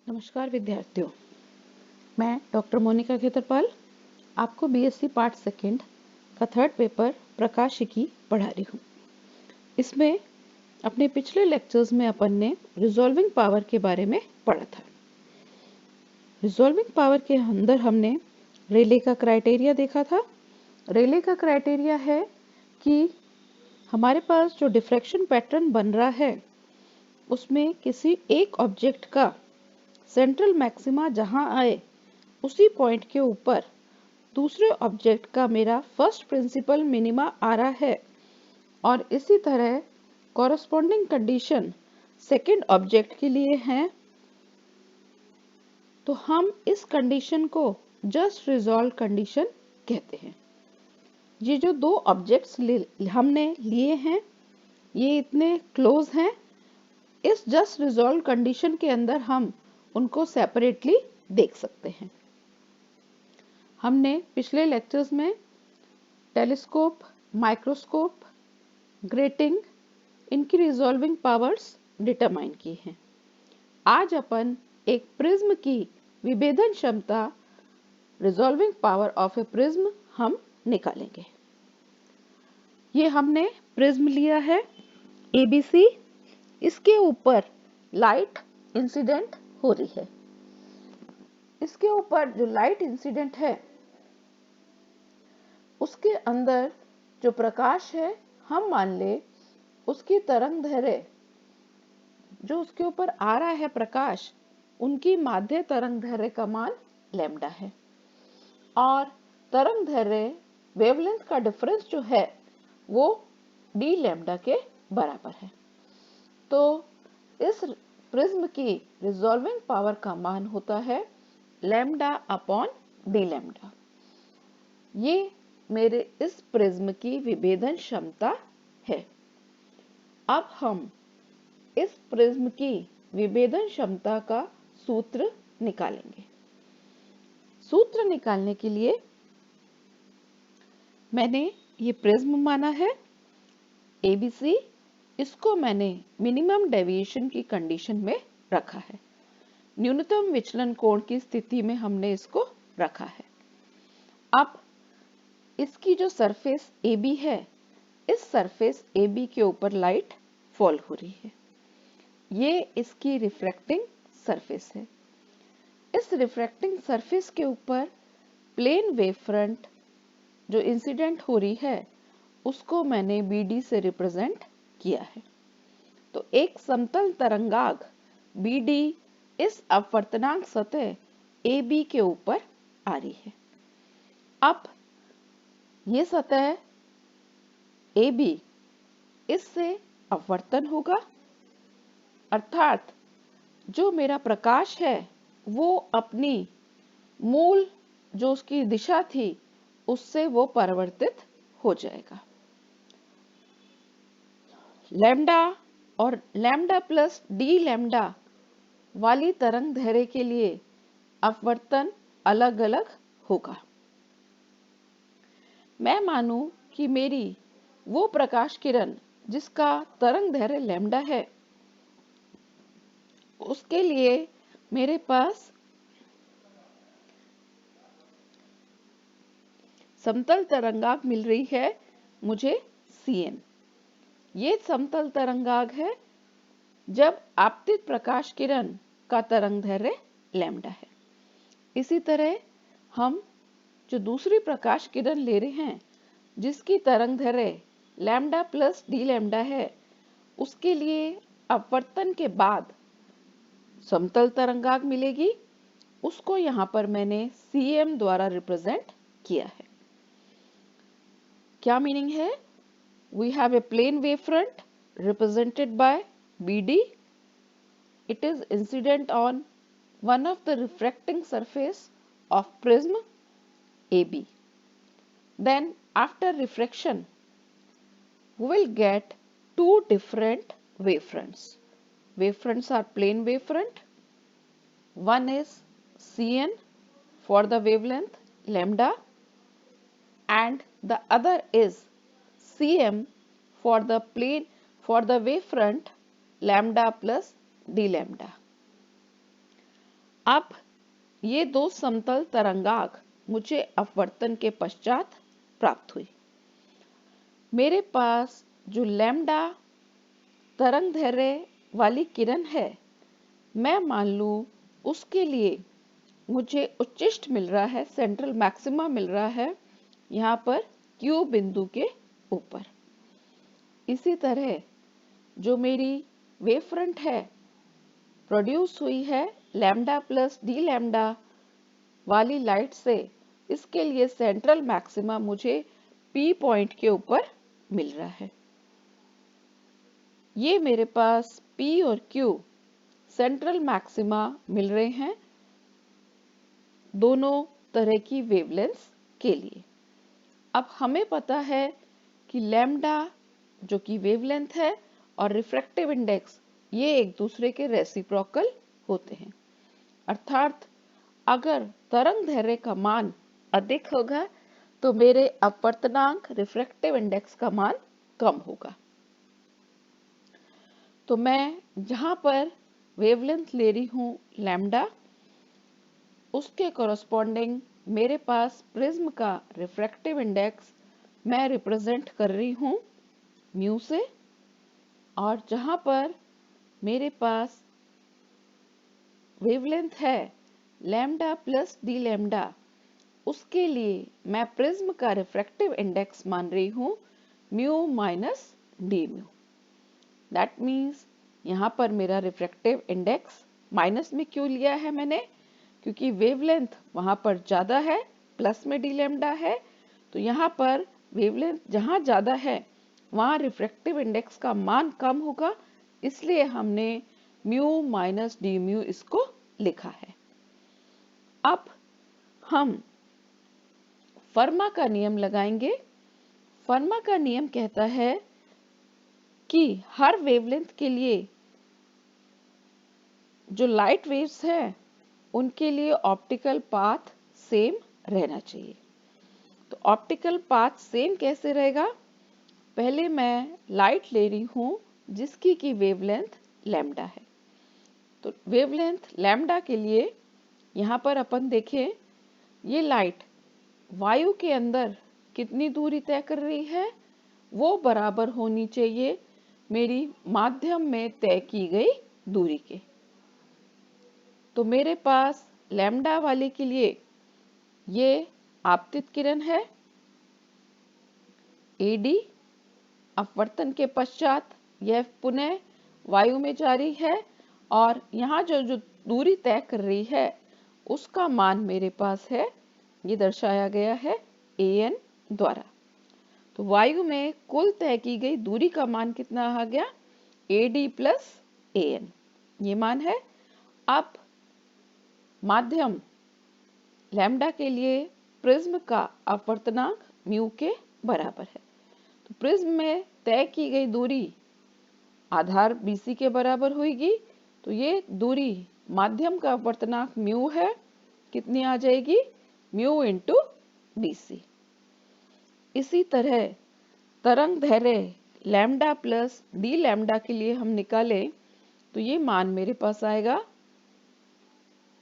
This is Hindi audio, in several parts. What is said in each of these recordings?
नमस्कार विद्यार्थियों, मैं डॉक्टर मोनिका खेतरपाल आपको बीएससी पार्ट सेकंड का थर्ड पेपर प्रकाशिकी पढ़ा रही हूँ। इसमें अपने पिछले लेक्चर्स में अपन ने रिजॉल्विंग पावर के बारे में पढ़ा था। रिजॉल्विंग पावर के अंदर हमने रेले का क्राइटेरिया देखा था। रेले का क्राइटेरिया है कि हमारे पास जो डिफ्रैक्शन पैटर्न बन रहा है उसमें किसी एक ऑब्जेक्ट का सेंट्रल मैक्सिमा जहां आए उसी पॉइंट के ऊपर दूसरे ऑब्जेक्ट का मेरा फर्स्ट प्रिंसिपल मिनिमा आ रहा है और इसी तरह कॉरस्पॉन्डिंग कंडीशन सेकंड ऑब्जेक्ट के लिए है, तो हम इस कंडीशन को जस्ट रिजॉल्व कंडीशन कहते हैं। ये जो दो ऑब्जेक्ट्स हमने लिए हैं ये इतने क्लोज हैं, इस जस्ट रिजॉल्व कंडीशन के अंदर हम उनको सेपरेटली देख सकते हैं। हमने पिछले लेक्चर्स में टेलीस्कोप, माइक्रोस्कोप, ग्रेटिंग, इनकी रिजॉल्विंग पावर्स डिटरमाइन की हैं। आज अपन एक प्रिज्म की विभेदन क्षमता, resolving power of A prism हम निकालेंगे। ये हमने प्रिज्म लिया है ABC, इसके ऊपर लाइट इंसिडेंट हो रही है। इसके ऊपर जो लाइट इंसिडेंट है उसके अंदर जो प्रकाश है हम मान ले उसकी तरंग दैर्घ्य जो उसके ऊपर आ रहा है प्रकाश, उनकी माध्य तरंग दैर्घ्य का मान लैम्डा है और तरंग दैर्घ्य वेवलेंथ का डिफरेंस जो है वो d लैम्डा के बराबर है। तो इस प्रिज्म की रिजॉल्विंग पावर का मान होता है लैम्डा अपॉन d लैम्डा। ये मेरे इस प्रिज्म की विभेदन क्षमता है। अब हम इस प्रिज्म की विभेदन क्षमता का सूत्र निकालेंगे। सूत्र निकालने के लिए मैंने ये प्रिज्म माना है ABC, इसको मैंने मिनिमम डेविएशन की कंडीशन में रखा है। न्यूनतम विचलन कोण की स्थिति में हमने इसको रखा है। अब इसकी जो सरफेस AB है, इस सरफेस AB के ऊपर लाइट फॉल हो रही है। ये इसकी रिफ्रैक्टिंग सरफेस है। इस रिफ्रैक्टिंग सरफेस के ऊपर प्लेन वेव फ्रंट जो इंसिडेंट हो रही है उसको मैंने BD से रिप्रेजेंट किया है। तो एक समतल तरंगाग BD इस अपवर्तनांक सतह AB के ऊपर आ रही है। अब ये सतह AB इससे अपवर्तन होगा, अर्थात जो मेरा प्रकाश है वो अपनी मूल जो उसकी दिशा थी उससे वो परिवर्तित हो जाएगा। लैम्डा और लैम्डा प्लस d लैम्डा वाली तरंग दैर्घ्य के लिए अपवर्तन अलग अलग होगा। मैं मानूं कि मेरी वो प्रकाश किरण जिसका तरंग दैर्घ्य लैम्डा है, उसके लिए मेरे पास समतल तरंगाग मिल रही है मुझे CN। ये समतल तरंगाग है जब आपतित प्रकाश किरण का तरंग दैर्घ्य लैम्डा है। इसी तरह हम जो दूसरी प्रकाश किरण ले रहे हैं जिसकी तरंग दैर्घ्य लैम्डा प्लस d लैम्डा है, उसके लिए अपवर्तन के बाद समतल तरंगाग मिलेगी। उसको यहाँ पर मैंने CM द्वारा रिप्रेजेंट किया है। क्या मीनिंग है? We have a plane wavefront represented by BD. It is incident on one of the refracting surface of prism AB. Then after refraction, we will get two different wavefronts. Wavefronts are plane wavefront. One is CN for the wavelength lambda and the other is CM for the plane for the wavefront lambda plus d lambda. अब ये दो समतल तरंगाग मुझे अपवर्तन के पश्चात प्राप्त हुई। मेरे पास जो लैम्डा तरंगदैर्घ्य वाली किरण है, मैं मान लूं उसके लिए मुझे उच्चिष्ट मिल रहा है, सेंट्रल मैक्सिमा मिल रहा है यहाँ पर Q बिंदु के ऊपर। इसी तरह जो मेरी वेव फ्रंट है प्रोड्यूस हुई है लैम्डा प्लस डी लैम्डा वाली लाइट से, इसके लिए सेंट्रल मैक्सिमा मुझे P पॉइंट के ऊपर मिल रहा है। ये मेरे पास P और Q सेंट्रल मैक्सिमा मिल रहे हैं दोनों तरह की वेवलेंथ्स के लिए। अब हमें पता है कि लैम्डा जो कि वेवलेंथ है और रिफ्रैक्टिव इंडेक्स ये एक दूसरे के रेसिप्रोकल होते हैं, अर्थात अगर तरंगदैर्घ्य का मान अधिक होगा तो मेरे अपवर्तनांक रिफ्रैक्टिव इंडेक्स का मान कम होगा। तो मैं जहां पर वेवलेंथ ले रही हूं लैम्डा, उसके कॉरस्पॉन्डिंग मेरे पास प्रिज्म का रिफ्रैक्टिव इंडेक्स मैं रिप्रेजेंट कर रही हूं म्यू से, और जहां पर मेरे पास वेवलेंथ है लैम्डा प्लस डी लैम्डा, उसके लिए मैं प्रिज्म का रिफ्रैक्टिव इंडेक्स मान रही हूं mu minus D mu. That means यहाँ पर मेरा रिफ्रैक्टिव इंडेक्स माइनस में क्यों लिया है मैंने, क्योंकि वेवलेंथ वहां पर ज्यादा है, प्लस में डी लैम्डा है, तो यहाँ पर वेवलेंथ जहां ज्यादा है वहां रिफ्रैक्टिव इंडेक्स का मान कम होगा, इसलिए हमने म्यू माइनस डी म्यू इसको लिखा है। अब हम फर्मा का नियम लगाएंगे। फर्मा का नियम कहता है कि हर वेवलेंथ के लिए जो लाइट वेव्स हैं उनके लिए ऑप्टिकल पाथ सेम रहना चाहिए। तो ऑप्टिकल पाथ सेम कैसे रहेगा, पहले मैं लाइट ले रही हूं जिसकी की वेवलेंथ लैम्डा है। तो वेवलेंथ लैम्डा के लिए यहाँ पर अपन देखें, ये लाइट वायु के अंदर कितनी दूरी तय कर रही है, वो बराबर होनी चाहिए मेरी माध्यम में तय की गई दूरी के। तो मेरे पास लैम्डा वाले के लिए ये आपतित किरण है AD, अपवर्तन के पश्चात यह पुनः वायु में जा रही है और यहाँ जो जो दूरी तय कर रही है उसका मान मेरे पास है, ये दर्शाया गया है AN द्वारा। तो वायु में कुल तय की गई दूरी का मान कितना आ गया, AD प्लस AN, ये मान है। अब माध्यम लैम्डा के लिए प्रिज्म का अपवर्तनांक म्यू के बराबर है। तो प्रिज्म में तय की गई दूरी आधार BC के बराबर होगी, तो ये दूरी माध्यम का अपवर्तनांक म्यू है, कितनी आ जाएगी, म्यू इंटू BC। इसी तरह तरंगदैर्घ्य लैम्डा प्लस डी लैम्डा के लिए हम निकालें तो ये मान मेरे पास आएगा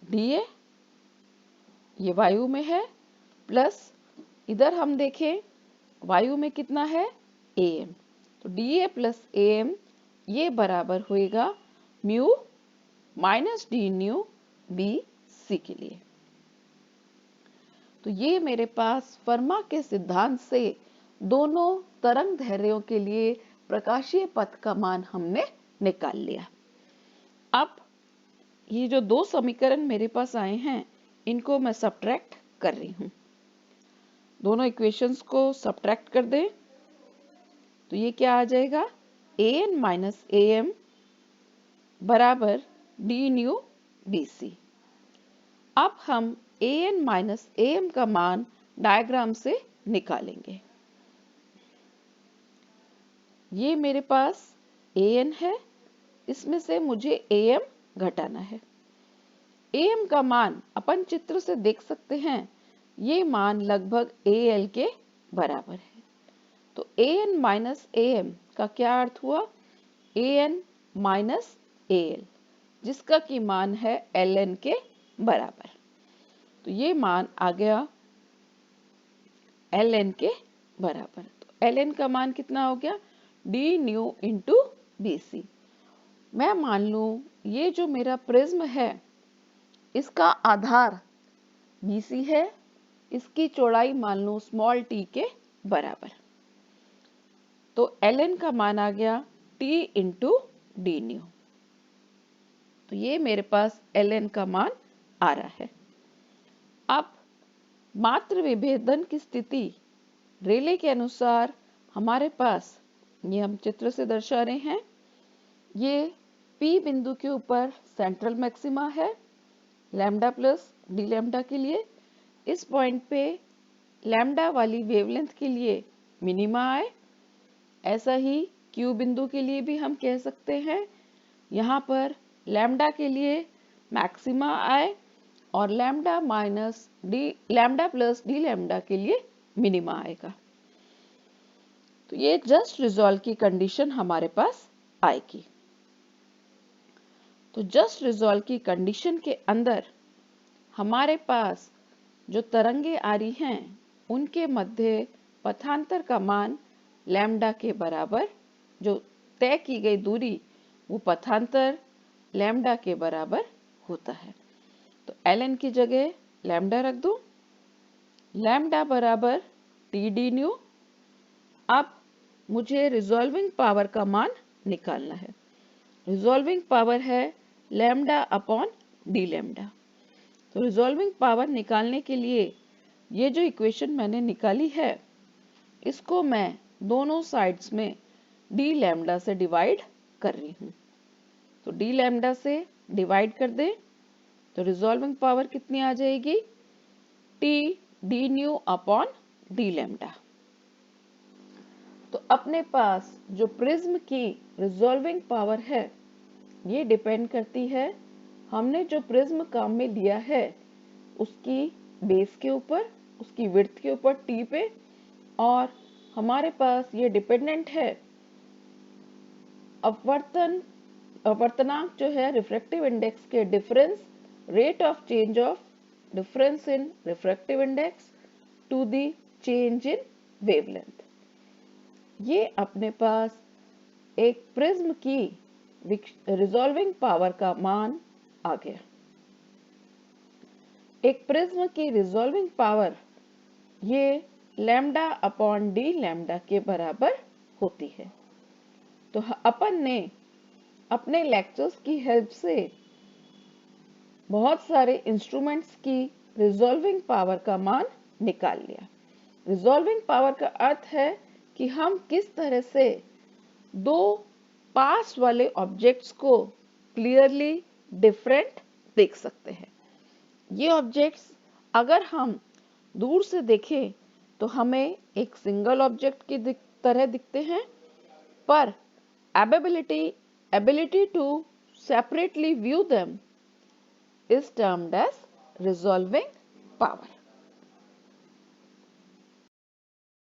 DA, ये वायु में है, प्लस इधर हम देखें वायु में कितना है AM, तो DA प्लस AM ये बराबर होएगा mu minus D new BC के लिए। तो ये मेरे पास फर्मा के सिद्धांत से दोनों तरंगदैर्घ्यों के लिए प्रकाशीय पथ का मान हमने निकाल लिया। अब ये जो दो समीकरण मेरे पास आए हैं इनको मैं सब्ट्रैक्ट कर रही हूं। दोनों इक्वेशंस को सब्ट्रैक्ट कर दें तो ये क्या आ जाएगा, AN माइनस AM बराबर डी न्यू BC। अब हम AN माइनस AM का मान डायग्राम से निकालेंगे। ये मेरे पास AN है, इसमें से मुझे AM घटाना है। AM का मान अपन चित्र से देख सकते हैं, ये मान लगभग AL के बराबर है। तो AN माइनस AM का क्या अर्थ हुआ, AN माइनस AL, जिसका की मान है LN के बराबर। तो ये मान आ गया ln के बराबर। तो ln का मान कितना हो गया, डी न्यू इंटू BC। मैं मान लूं ये जो मेरा प्रिज्म है इसका आधार BC है, इसकी चौड़ाई मान लूं स्मॉल t के बराबर। तो ln का मान आ गया t इंटू डी न्यू। तो ये मेरे पास ln का मान आ रहा है। अब मात्र विभेदन की स्थिति रेले के अनुसार हमारे पास, ये हम चित्र से दर्शा रहे हैं, ये P बिंदु के ऊपर सेंट्रल मैक्सिमा है लैम्डा प्लस डी लैम्डा के लिए। इस पॉइंट पे लैम्डा वाली वेवलेंथ के लिए मिनिमा आए। ऐसा ही Q बिंदु के लिए भी हम कह सकते हैं, यहाँ पर लैम्डा के लिए मैक्सिमा आए और लैम्डा प्लस डी लैम्डा के लिए मिनिमा आएगा। तो ये जस्ट रिजॉल्व की कंडीशन हमारे पास आएगी। तो जस्ट रिजॉल्व की कंडीशन के अंदर हमारे पास जो तरंगे आ रही हैं उनके मध्य पथांतर का मान लैम्डा के बराबर, जो तय की गई दूरी वो पथांतर लैम्डा के बराबर होता है। तो ln की जगह लैम्डा रख दूं, लैम्डा बराबर टी डी न्यू। अब मुझे रिजॉल्विंग पावर का मान निकालना है। रिजॉल्विंग पावर है लैम्डा अपॉन डी लैम्डा। तो रिजॉल्विंग पावर निकालने के लिए ये जो इक्वेशन मैंने निकाली है इसको मैं दोनों साइड्स में डी लैम्डा से डिवाइड कर रही हूँ। तो डी लैम्डा से डिवाइड कर दें तो रिजॉल्विंग पावर कितनी आ जाएगी, T D new upon D lambda. तो अपने पास जो प्रिज्म की रिजॉल्विंग पावर है ये डिपेंड करती है हमने जो प्रिज्म काम में लिया है उसकी बेस के ऊपर, उसकी विड्थ के ऊपर टी पे, और हमारे पास ये डिपेंडेंट है अपवर्तनांक जो है रिफ्रैक्टिव इंडेक्स के difference, rate of change of difference in refractive index to the change in wavelength. ये अपने पास एक प्रिज्म की रिजॉल्विंग पावर का मान आ गया। एक प्रिज्म की रिजॉल्विंग पावर ये लैम्डा अपॉन डी लैम्डा के बराबर होती है। तो अपन ने अपने लेक्चर्स की हेल्प से बहुत सारे इंस्ट्रूमेंट्स की रिजॉल्विंग पावर का मान निकाल लिया। रिजॉल्विंग पावर का अर्थ है कि हम किस तरह से दो पास वाले ऑब्जेक्ट्स को क्लियरली डिफरेंट देख सकते हैं। ये ऑब्जेक्ट्स अगर हम दूर से देखें तो हमें एक सिंगल ऑब्जेक्ट की तरह दिखते हैं, पर ability to separately view them is termed as resolving power.